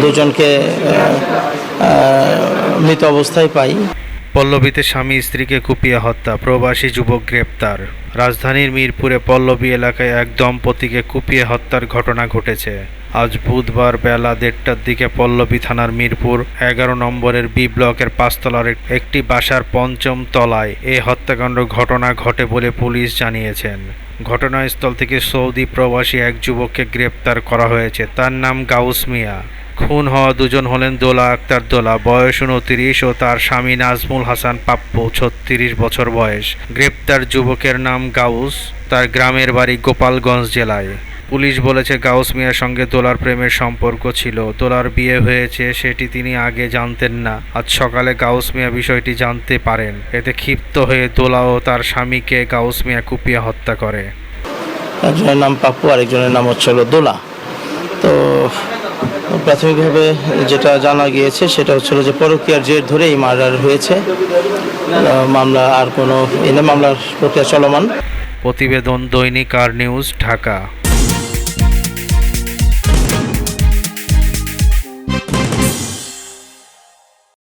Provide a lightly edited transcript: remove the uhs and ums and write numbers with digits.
দুজনকে মৃত অবস্থায় পাই। পল্লবীতে স্বামী স্ত্রীকে কুপিয়ে হত্যা, প্রবাসী যুবক গ্রেপ্তার। রাজধানীর মিরপুরে পল্লবী এলাকায় এক দম্পতিকে কুপিয়ে হত্যার ঘটনা ঘটেছে। আজ বুধবার বেলা 1:30টার দিকে পল্লবী থানার মিরপুর 11 নম্বরের বি ব্লকের 5তলার একটি বাসার 5ম তলায় এ হত্যাকাণ্ড ঘটনা ঘটে বলে পুলিশ জানিয়েছেন। ঘটনাস্থল থেকে সৌদি প্রবাসী এক যুবককে গ্রেপ্তার করা হয়েছে। তার নাম গাউস মিয়া। খুন হওয়া দুজন হলেন দোলা আক্তার দোলা, বয়স 29, ও তার স্বামী নাজমুল হাসান পাপ্পু, 36 বছর বয়স। গ্রেপ্তার যুবকের নাম গাউস, তার গ্রামের বাড়ি গোপালগঞ্জ জেলায়। পুলিশ বলেছে গাউস মিয়ার সঙ্গে দোলার প্রেমের সম্পর্ক ছিল। দোলার বিয়ে হয়েছে সেটি তিনি আগে জানতেন না। আজ সকালে গাউস মিয়া বিষয়টি জানতে পারেন। এতে ক্ষিপ্ত হয়ে দোলা ও তার স্বামীকে গাউস মিয়া কুপিয়ে হত্যা করে। একজনের নাম পাপ্পু, আরেকজনের নাম হচ্ছে দোলা। তো প্রাথমিকভাবে যেটা জানা গিয়েছে সেটা হচ্ছিল যে পরকীয়ার জের ধরেই মার্ডার হয়েছে। মামলা আর কোনো মামলার প্রক্রিয়া চলমান। প্রতিবেদন দৈনিক আর নিউজ, ঢাকা।